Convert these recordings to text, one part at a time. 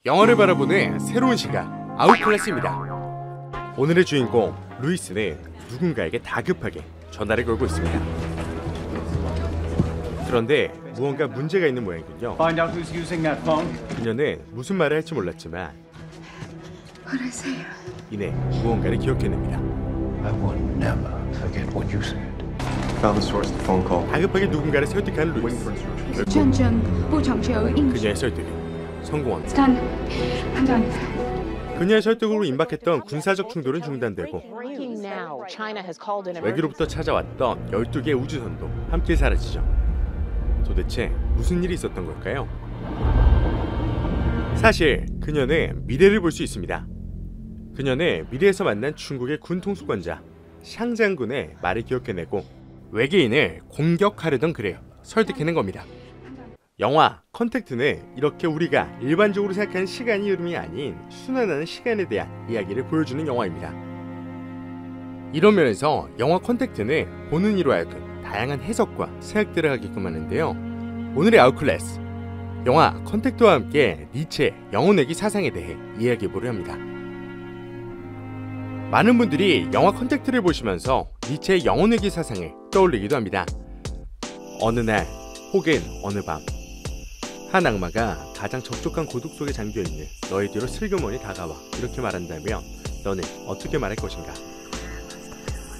영화를 바라보는 새로운 시각, 아웃클래스입니다. 오늘의 주인공 루이스는 누군가에게 다급하게 전화를 걸고 있습니다. 그런데 무언가 문제가 있는 모양이군요. 그녀는 무슨 말을 할지 몰랐지만 이내 무언가를 기억해냅니다. 다급하게 누군가를 설득하는 루이스. 그녀의 설득은 성공합니다. 그녀의 설득으로 임박했던 군사적 충돌은 중단되고 외교로부터 찾아왔던 12개의 우주선도 함께 사라지죠. 도대체 무슨 일이 있었던 걸까요? 사실 그녀는 미래를 볼 수 있습니다. 그녀는 미래에서 만난 중국의 군 통수권자 샹 장군의 말을 기억해내고 외계인을 공격하려던 그래요. 설득해낸 겁니다. 영화 컨택트는 이렇게 우리가 일반적으로 생각하는 시간이 흐름이 아닌 순환하는 시간에 대한 이야기를 보여주는 영화입니다. 이런 면에서 영화 컨택트는 보는 이로 하여금 다양한 해석과 생각들을 하게끔 하는데요. 오늘의 아웃클래스, 영화 컨택트와 함께 니체의 영혼내기 사상에 대해 이야기해보려 합니다. 많은 분들이 영화 컨택트를 보시면서 니체의 영혼내기 사상을 떠올리기도 합니다. 어느 날 혹은 어느 밤 한 악마가 가장 적적한 고독 속에 잠겨있는 너의 뒤로 슬그머니 다가와 이렇게 말한다면 너는 어떻게 말할 것인가?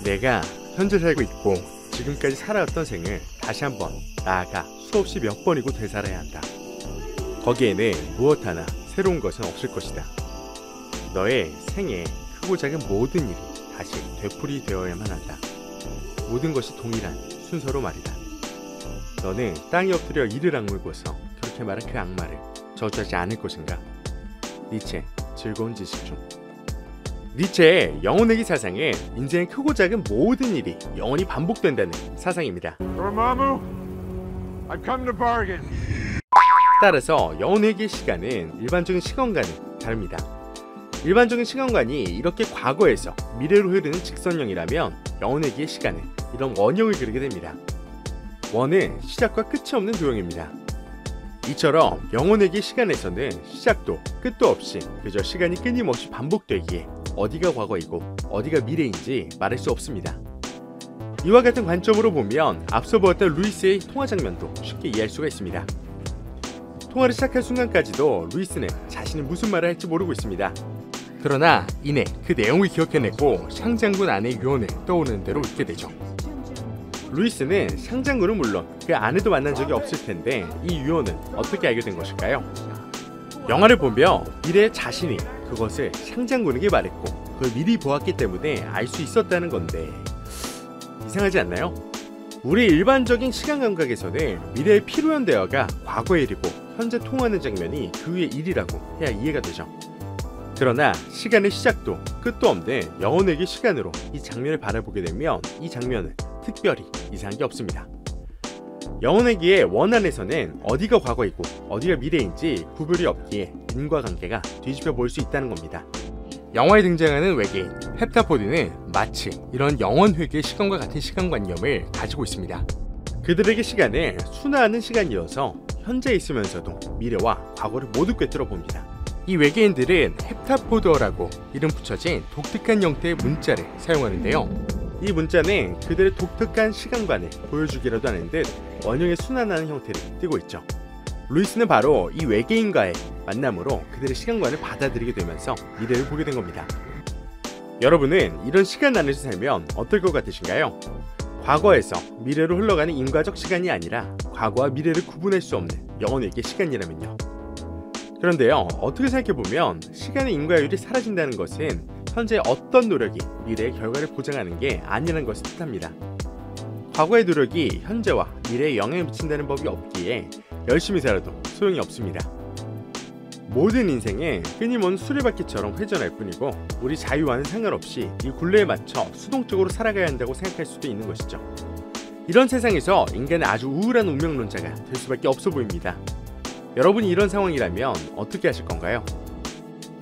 내가 현재 살고 있고 지금까지 살아왔던 생을 다시 한번 나아가 수없이 몇 번이고 되살아야 한다. 거기에는 무엇 하나 새로운 것은 없을 것이다. 너의 생에 크고 작은 모든 일이 다시 되풀이되어야만 한다. 모든 것이 동일한 순서로 말이다. 너는 땅에 엎드려 이를 악물고서 그렇게 말한 그 악마를 저주하지 않을 것인가? 니체, 즐거운 지식 중. 니체의 영혼내기 사상은 인생의 크고 작은 모든 일이 영원히 반복된다는 사상입니다. 따라서 영혼내기의 시간은 일반적인 시간과는 다릅니다. 일반적인 시간관이 이렇게 과거에서 미래로 흐르는 직선형이라면 영혼내기의 시간은 이런 원형을 그리게 됩니다. 원은 시작과 끝이 없는 도형입니다. 이처럼 영혼내기 시간에서는 시작도 끝도 없이 그저 시간이 끊임없이 반복되기에 어디가 과거이고 어디가 미래인지 말할 수 없습니다. 이와 같은 관점으로 보면 앞서 보았던 루이스의 통화 장면도 쉽게 이해할 수가 있습니다. 통화를 시작할 순간까지도 루이스는 자신이 무슨 말을 할지 모르고 있습니다. 그러나 이내 그 내용을 기억해냈고 샹 장군 안의 유언을 떠오르는 대로 읽게 되죠. 루이스는 샹 장군은 물론 그 아내도 만난 적이 없을 텐데 이 유언은 어떻게 알게 된 것일까요? 영화를 보며 미래의 자신이 그것을 샹 장군에게 말했고 그걸 미리 보았기 때문에 알 수 있었다는 건데 이상하지 않나요? 우리 일반적인 시간 감각에서는 미래의 피로연 대화가 과거의 일이고 현재 통하는 장면이 그 위의 일이라고 해야 이해가 되죠. 그러나 시간의 시작도 끝도 없는 영혼내기 시간으로 이 장면을 바라보게 되면 이 장면은 특별히 이상한 게 없습니다. 영혼내기의 원안에서는 어디가 과거이고 어디가 미래인지 구별이 없기에 인과관계가 뒤집혀 볼 수 있다는 겁니다. 영화에 등장하는 외계인 헵타포드는 마치 이런 영혼회귀의 시간과 같은 시간관념을 가지고 있습니다. 그들에게 시간을 순화하는 시간이어서 현재에 있으면서도 미래와 과거를 모두 꿰뚫어 봅니다. 이 외계인들은 헵타포드어라고 이름 붙여진 독특한 형태의 문자를 사용하는데요. 이 문자는 그들의 독특한 시간관을 보여주기라도 하는 듯 원형의 순환하는 형태를 띠고 있죠. 루이스는 바로 이 외계인과의 만남으로 그들의 시간관을 받아들이게 되면서 미래를 보게 된 겁니다. 여러분은 이런 시간 안에서 살면 어떨 것 같으신가요? 과거에서 미래로 흘러가는 인과적 시간이 아니라 과거와 미래를 구분할 수 없는 영혼외계 시간이라면요. 그런데요, 어떻게 생각해보면 시간의 인과율이 사라진다는 것은 현재 어떤 노력이 미래의 결과를 보장하는 게 아니라는 것을 뜻합니다. 과거의 노력이 현재와 미래에 영향을 미친다는 법이 없기에 열심히 살아도 소용이 없습니다. 모든 인생은 끊임없는 수레바퀴처럼 회전할 뿐이고 우리 자유와는 상관없이 이 굴레에 맞춰 수동적으로 살아가야 한다고 생각할 수도 있는 것이죠. 이런 세상에서 인간은 아주 우울한 운명론자가 될 수밖에 없어 보입니다. 여러분이 이런 상황이라면 어떻게 하실 건가요?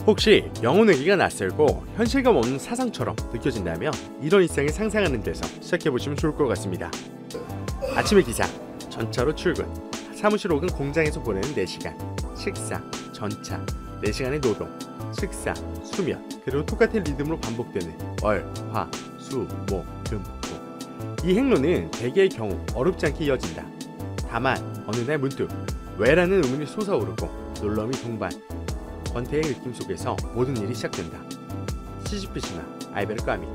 혹시 영혼외기가 낯설고 현실감 없는 사상처럼 느껴진다면 이런 일상을 상상하는 데서 시작해보시면 좋을 것 같습니다. 아침의 기상, 전차로 출근, 사무실 혹은 공장에서 보내는 4시간, 식사, 전차, 4시간의 노동, 식사, 수면, 그리고 똑같은 리듬으로 반복되는 월, 화, 수, 목, 금, 토. 이 행로는 대개의 경우 어렵지 않게 이어진다. 다만 어느 날 문득 왜라는 의문이 솟아오르고 놀라움이 동반, 권태의 느낌 속에서 모든 일이 시작된다. 시시피시나 알베르 까미.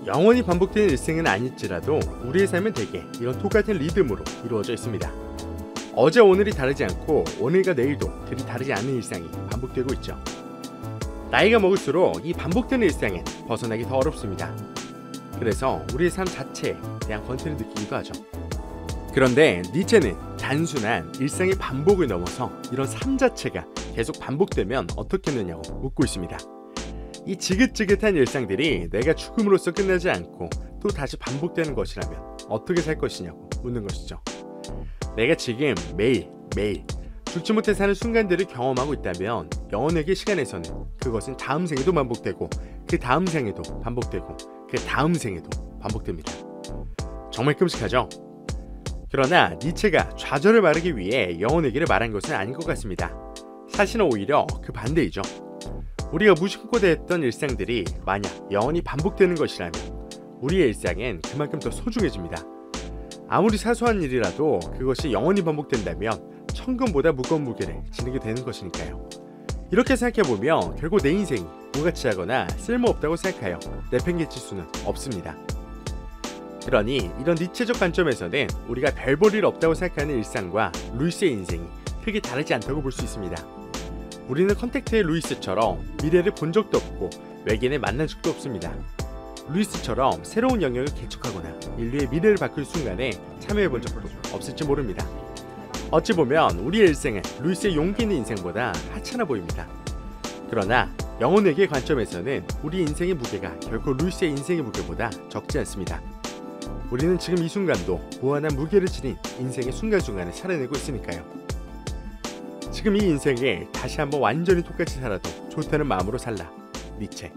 영원히 반복되는 일생은 아닐지라도 우리의 삶은 대개 이런 똑같은 리듬으로 이루어져 있습니다. 어제 오늘이 다르지 않고 오늘과 내일도 그리 다르지 않은 일상이 반복되고 있죠. 나이가 먹을수록 이 반복되는 일상엔 벗어나기 더 어렵습니다. 그래서 우리의 삶 자체에 대한 권태를 느끼기도 하죠. 그런데 니체는 단순한 일상의 반복을 넘어서 이런 삶 자체가 계속 반복되면 어떻겠느냐고 묻고 있습니다. 이 지긋지긋한 일상들이 내가 죽음으로써 끝나지 않고 또 다시 반복되는 것이라면 어떻게 살 것이냐고 묻는 것이죠. 내가 지금 매일 죽지 못해 사는 순간들을 경험하고 있다면 영혼에게 시간에서는 그것은 다음 생에도 반복되고 그 다음 생에도 반복되고 그 다음 생에도 반복됩니다. 정말 끔찍하죠? 그러나 니체가 좌절을 말하기 위해 영혼에게를 말한 것은 아닌 것 같습니다. 사실은 오히려 그 반대이죠. 우리가 무심코 대했던 일상들이 만약 영원히 반복되는 것이라면 우리의 일상엔 그만큼 더 소중해집니다. 아무리 사소한 일이라도 그것이 영원히 반복된다면 천금보다 무거운 무게를 지니게 되는 것이니까요. 이렇게 생각해보면 결국 내 인생이 무가치하거나 쓸모없다고 생각하여 내팽개칠 수는 없습니다. 그러니 이런 니체적 관점에서는 우리가 별 볼 일 없다고 생각하는 일상과 루이스의 인생이 크게 다르지 않다고 볼 수 있습니다. 우리는 컨택트의 루이스처럼 미래를 본 적도 없고 외계인을 만난 적도 없습니다. 루이스처럼 새로운 영역을 개척하거나 인류의 미래를 바꿀 순간에 참여해본 적도 없을지 모릅니다. 어찌 보면 우리의 일생은 루이스의 용기 있는 인생보다 하찮아 보입니다. 그러나 영혼에게의 관점에서는 우리 인생의 무게가 결코 루이스의 인생의 무게보다 적지 않습니다. 우리는 지금 이 순간도 무한한 무게를 지닌 인생의 순간순간을 살아내고 있으니까요. 지금 이 인생에 다시 한번 완전히 똑같이 살아도 좋다는 마음으로 살라. 니체.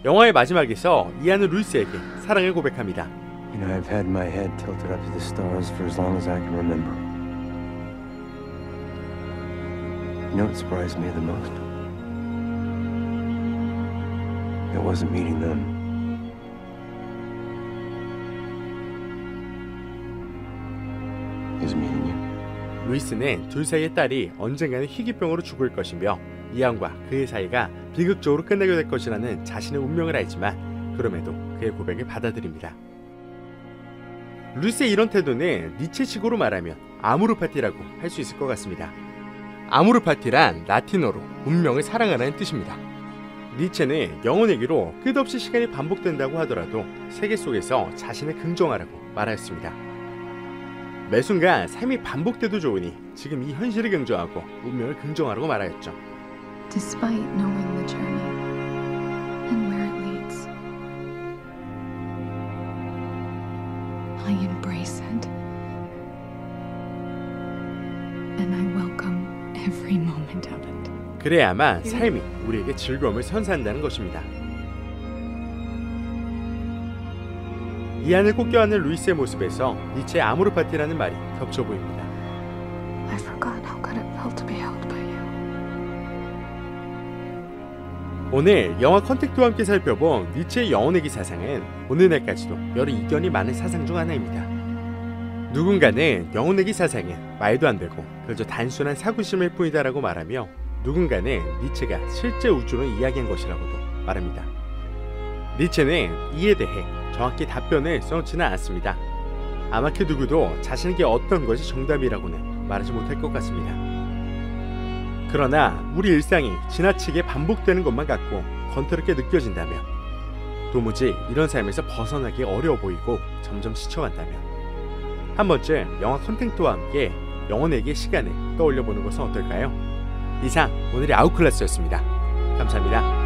영화의 마지막에서 이안은 루이스에게 사랑을 고백합니다. You know, I've had my head tilted up to the stars for as long as I can remember. You know what surprised me the most? It wasn't meeting them. It was meeting you. 루이스는 둘 사이의 딸이 언젠가는 희귀병으로 죽을 것이며 이안과 그의 사이가 비극적으로 끝나게 될 것이라는 자신의 운명을 알지만 그럼에도 그의 고백을 받아들입니다. 루이스의 이런 태도는 니체식으로 말하면 아무르 파티라고 할 수 있을 것 같습니다. 아무르 파티란 라틴어로 운명을 사랑하라는 뜻입니다. 니체는 영혼에게로 끝없이 시간이 반복된다고 하더라도 세계 속에서 자신을 긍정하라고 말하였습니다. 매 순간 삶이 반복돼도 좋으니 지금 이 현실을 긍정하고 운명을 긍정하라고 말하였죠. Despite knowing the journey and where it leads, I embrace it. And I welcome every moment of it. 그래야만 삶이 우리에게 즐거움을 선사한다는 것입니다. 이안을 꼭 껴안는 루이스의 모습에서 니체의 아모르 파티라는 말이 겹쳐 보입니다. I forgot how good it felt to be held by you. 오늘 영화 컨택트와 함께 살펴본 니체의 영혼의 사상은 오늘날까지도 여러 이견이 많은 사상 중 하나입니다. 누군가는 영혼의 사상은 말도 안 되고 그저 단순한 사고심일 뿐이다라고 말하며 누군가는 니체가 실제 우주를 이야기한 것이라고도 말합니다. 니체는 이에 대해 정확히 답변을 써놓지는 않았습니다. 아마 그 누구도 자신에게 어떤 것이 정답이라고는 말하지 못할 것 같습니다. 그러나 우리 일상이 지나치게 반복되는 것만 같고 건태롭게 느껴진다면, 도무지 이런 삶에서 벗어나기 어려워 보이고 점점 지쳐간다면 한 번쯤 영화 컨텐츠와 함께 영혼에게 시간을 떠올려보는 것은 어떨까요? 이상 오늘의 아웃클래스였습니다. 감사합니다.